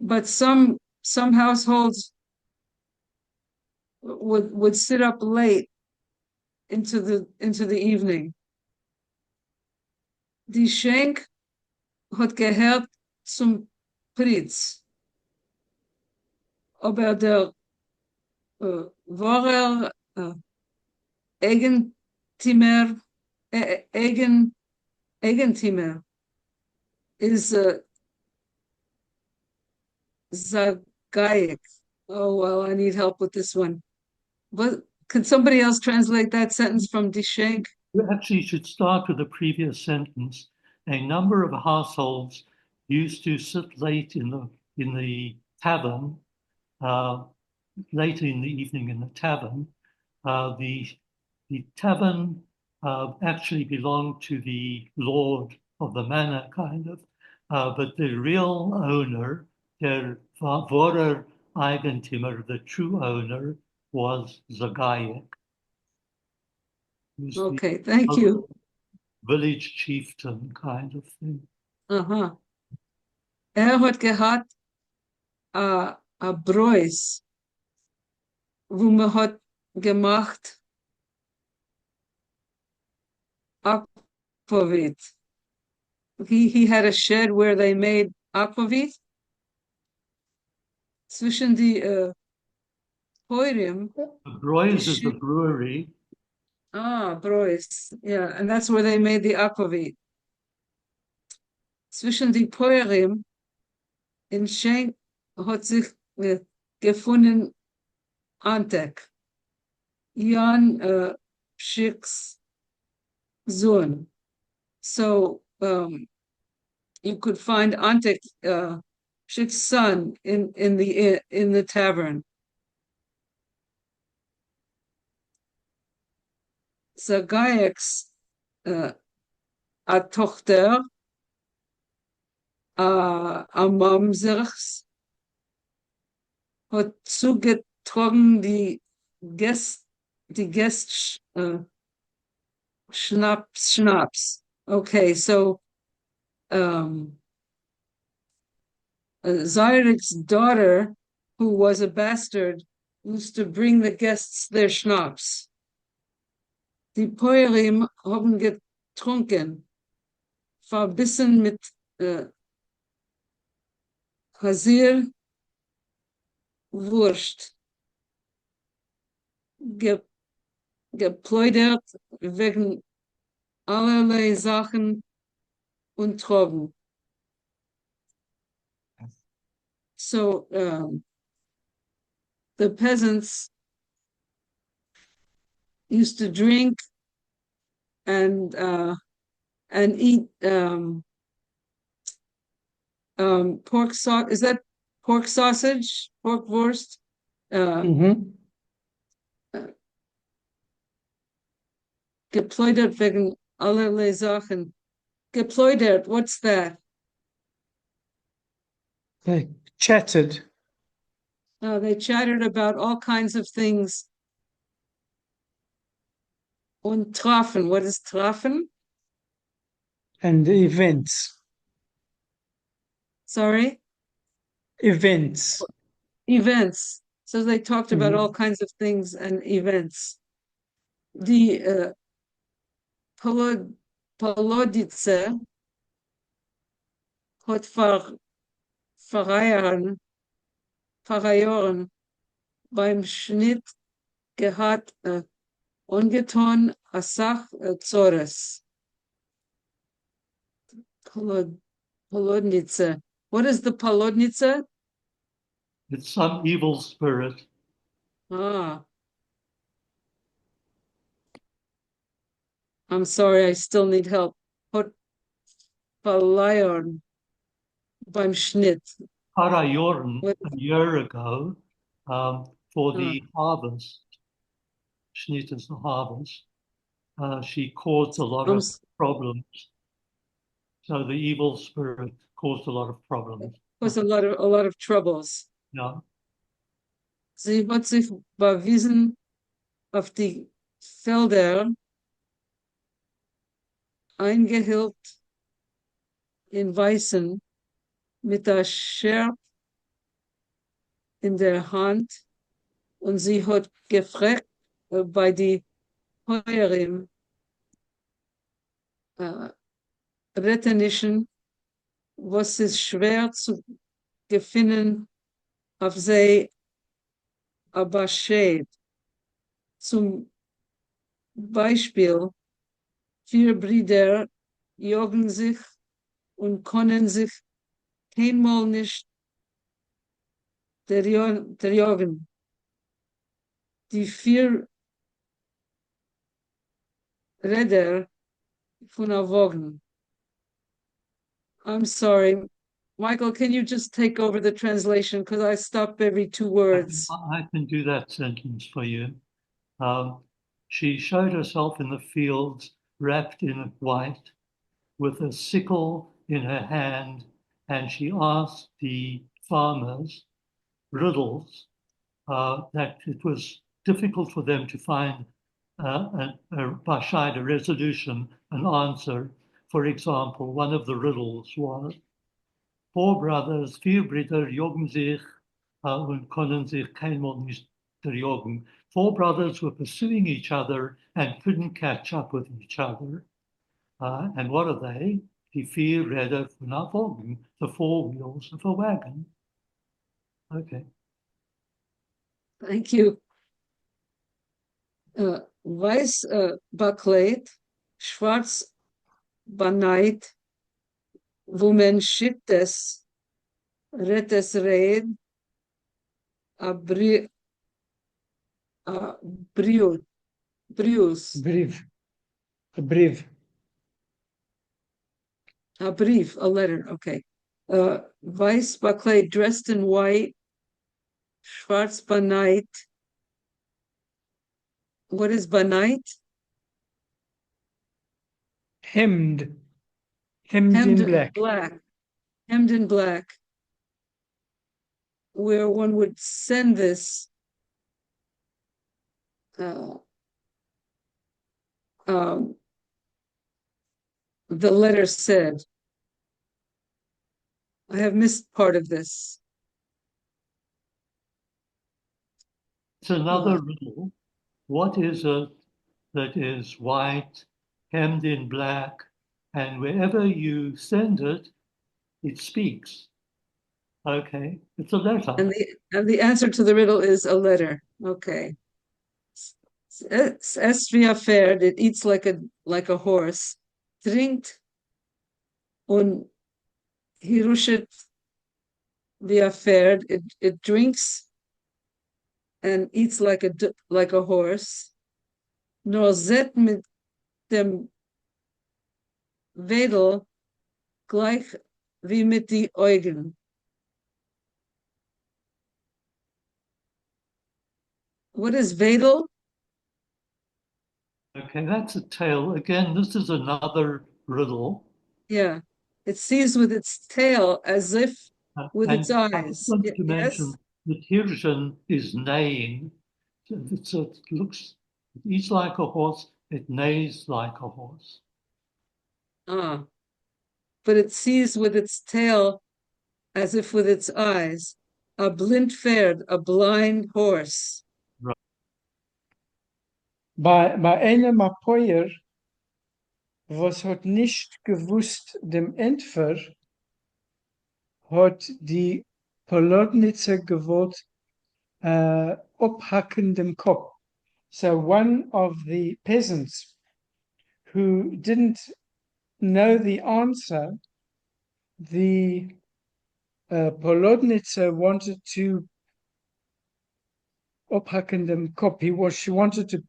But some households would sit up late into the evening. Die Schenk hat gehört zum Pritz. Aber der wahre Eigentümer is Zagaic. Oh, well, I need help with this one. But can somebody else translate that sentence from Dishank? You actually should start with the previous sentence. A number of households used to sit late in the tavern, later in the evening in the tavern. The tavern actually belonged to the lord of the manor, kind of, but the real owner, der wahre Eigentümer, the true owner, was Zagaic. Okay, thank you. Village chieftain kind of thing. Uh-huh. Hat gehad a Brois, wo man hat gemacht aquavit. He had a shed where they made aquavit. Zwischen die Poirium. Broyes is the brewery. Ah, Brois. Yeah, and that's where they made the aquavit. Zwischen die Poirium in Schenk hat sich gefunden Antek. Jan Schick's Sohn. So you could find Antek Schick's son in the tavern. Zagaiek's a Tochter a Mamsers hat zugetragen die Gäst Schnaps. Okay, so Zyrik's daughter, who was a bastard, used to bring the guests their schnapps. Die Poerim haben getrunken, verbissen mit Hasir, Wurst, gepläudert wegen allerlei Sachen und Trauben. So the peasants used to drink and eat pork sausage. Is that pork sausage? Pork wurst? Gepläudert wegen allerlei Sachen. Gepläudert, what's that? They chattered. They chattered about all kinds of things. Und trafen, what is trafen? And events. Sorry? Events. Events. So they talked about all kinds of things and events. Die Polodice hat Verreiern beim Schnitt gehabt ungetan Asach Zores. Polodnice. What is the Polodnice? It's some evil spirit. Ah. I'm sorry, I still need help. Hot Verleiern beim Schnitt. Parayorn, a year ago, for the harvest, Schnit is the harvest, she caused a lot of problems. So the evil spirit caused a lot of problems. Caused a lot of troubles. Yeah. Sie hat sich bewiesen auf die Felder eingehielt in Weißen mit der Scherb in der Hand und sie hat gefragt bei die Heuerin Rettenischen, was ist schwer zu finden auf sie aber Shade. Zum Beispiel, 4 Brüder jogen sich und können sich keinmal nicht derjogen. Die 4 Räder von der Wagen. I'm sorry. Michael, can you just take over the translation? Because I stop every 2 words. I can do that sentence for you. She showed herself in the fields wrapped in white with a sickle in her hand, and she asked the farmers riddles that it was difficult for them to find a resolution, an answer. For example, one of the riddles was, 4 brothers, 4 Brüder jogen sich und können sich keinmal nicht derjogen. 4 brothers were pursuing each other and couldn't catch up with each other. And what are they? Die 4 Räder von einer Wagen, the 4 wheels of a wagon. Okay. Thank you. Weiß bekleidet, schwarz beneit, wo man schickt es, rettes red, brius. Brief. A brief. A brief, a letter, okay. Weiß bekleidet, dressed in white, schwarz beneit. What is beneit? Hemmed. Hemmed in black. Hemmed in black. Where one would send this the letter said, I have missed part of this. It's another riddle. What is it that is white, hemmed in black, and wherever you send it, it speaks? Okay, it's a letter. And the answer to the riddle is a letter. Okay. Es wie a Pferd, it eats like a horse. Trinkt und hirushet wie a Pferd, it drinks and eats like a horse. Nur zet mit dem Wedel gleich wie mit die Augen. What is Wedel? Okay, that's a tail. Again, this is another riddle. Yeah. It sees with its tail as if with And its I eyes. want to Yes. mention that Hirschen is neighing. So it looks, it eats like a horse, it neighs like a horse. Ah. But it sees with its tail as if with its eyes. A blind Pferd, a blind horse. Right. Bei einem Apoyer, was hat nicht gewusst dem Entfer, hat die Polodnitzer gewollt abhacken dem Kopf. So one of the peasants who didn't know the answer, the Polodnitzer wanted to abhacken dem Kopf. She wanted to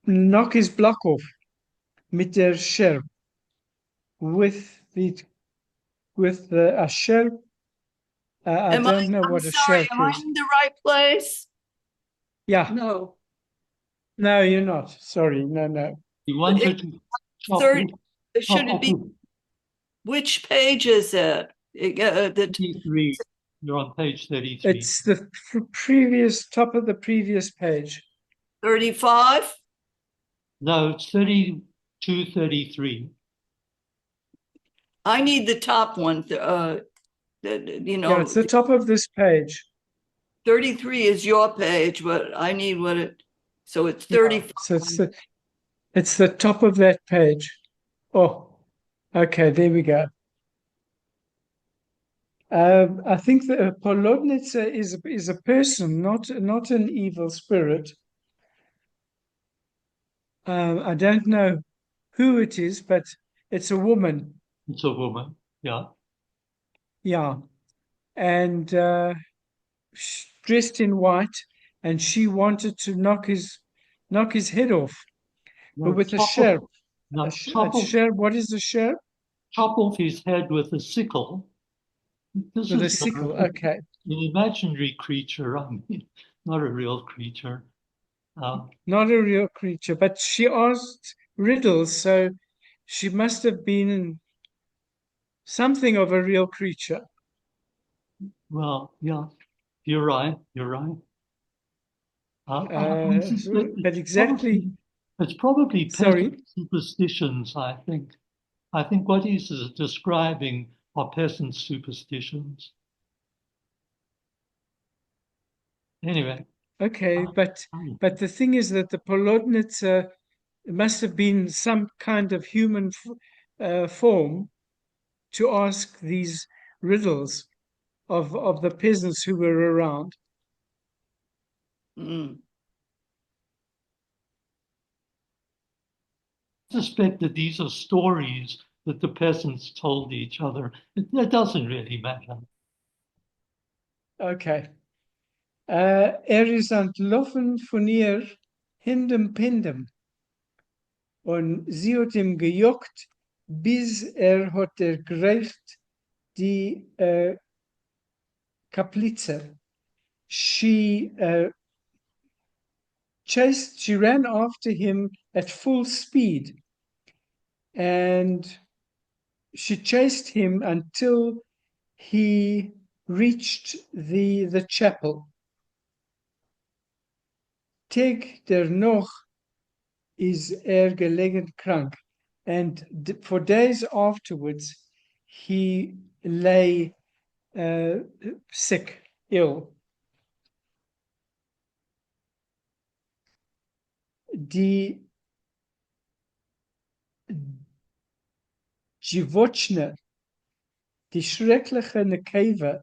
knock his block off mit der Scherp. With the a shelf. I don't know what a shelf am I is. in the right place? Yeah, No. no, you're not. Sorry, no. You wanted to chop 30, should off it be, which page is it? The 33. You're on page 33. It's the previous top of the previous page. 35? No, it's 32, 33. I need the top one. Yeah, it's the top of this page. 33 is your page, but I need what it, so it's 35. So it's the top of that page. Oh, okay, there we go. I think the Polodnitzer is a person, not an evil spirit. I don't know who it is, but it's a woman. It's a woman, yeah. Yeah, and dressed in white, and she wanted to knock his head off, No, but with a chop sharp. off- no, A chop off- sharp. What is a sharp? chop off his head with a sickle. This With a is sickle. Okay. an imaginary creature, I mean, not a real creature. Not a real creature, but she asked riddles, so she must have been something of a real creature. Well, yeah, you're right. But exactly. It's probably Sorry. peasant superstitions, I think. I think what he's describing are peasant superstitions. Anyway. Okay, but the thing is that the Polodnitzer must have been some kind of human form to ask these riddles of the peasants who were around. Mm. I suspect that these are stories that the peasants told each other. It doesn't really matter. Okay. Is entlaufen von ihr Hindem Pindem und sie hat ihm gejuckt, bis hat greift die Kaplitze. She ran after him at full speed, and she chased him until he reached the chapel. Tag noch is gelegen krank, and for days afterwards he lay sick, ill. Die Dziwoczne, die schreckliche Nekeva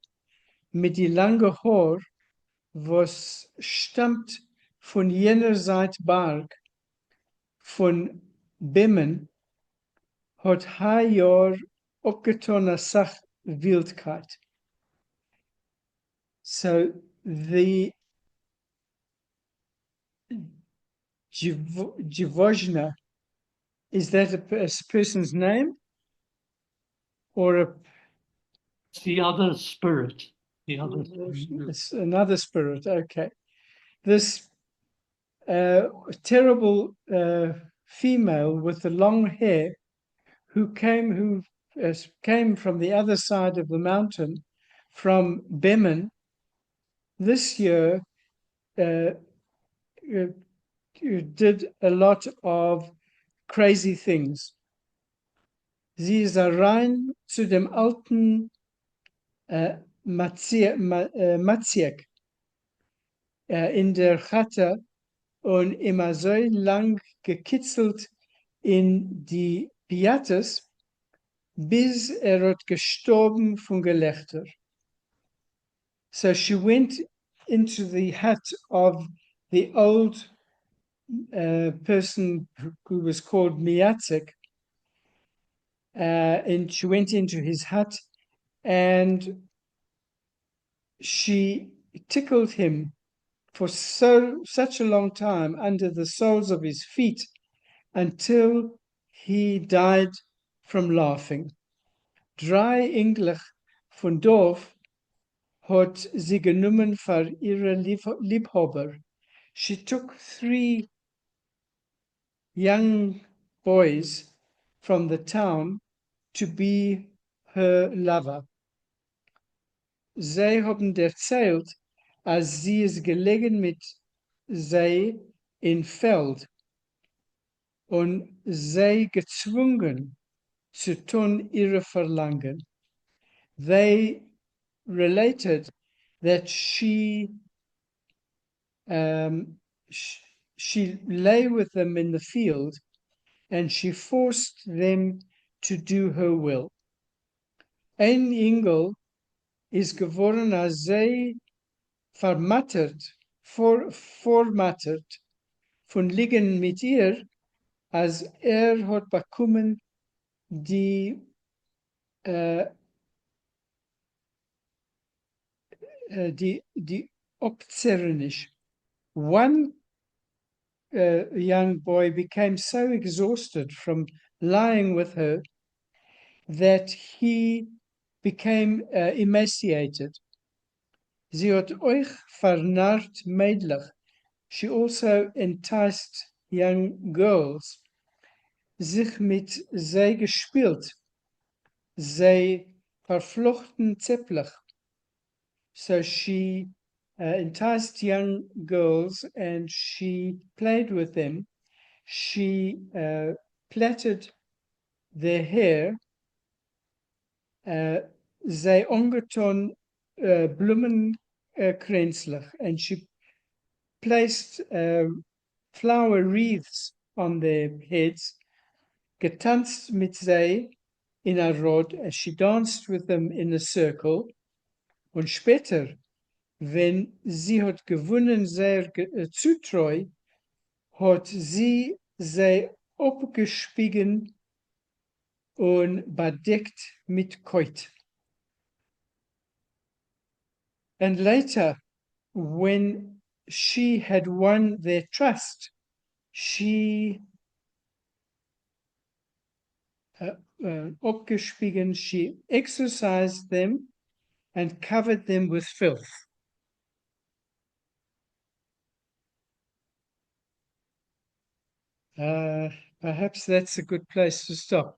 mit die lange Haar, was stammt von jener Seite Berg, von Bimmen, hat Jahr abgetan als Sach Wildkeit. So the Jivojna, is that a person's name? Or It's the other spirit. The other it's another spirit, okay. This terrible female with the long hair who came from the other side of the mountain, from Bemen, this year did a lot of crazy things. Sie ist rein zu dem alten Matziek in der Chatte und immer so lang gekitzelt in die Piates, bis hat gestorben von Gelächter. So she went into the hut of the old person who was called Miatzek, and she went into his hut and she tickled him for such a long time under the soles of his feet until he died from laughing. 3 English von Dorf hat sie genommen für ihre Liebhaber. She took 3 young boys from the town to be her lover. Sie haben erzählt, als sie es gelegen mit sie in Feld und sie gezwungen zu tun ihre Verlangen. They related that she lay with them in the field and she forced them to do her will. Ein Engel is geworden als zij vormattert von liegen mit ihr, als hat bekommen die Obzernisch. One young boy became so exhausted from lying with her that he became emaciated. Sie hat euch vernarrt mädlich. She also enticed young girls, sich mit sie gespielt, sie verflochten zärtlich. So she enticed young girls and she played with them. She plaited their hair. Zij ongeton bloemenkrenselig, and she placed flower wreaths on their heads, getanzt mit zij in a rod, as she danced with them in a circle. Und später, wenn sie hat gewonnen sehr zutreu, hat sie abgespiegen und bedeckt mit Keut. And later, when she had won their trust, she abgespiegen, she exorcised them and covered them with filth. Perhaps that's a good place to stop.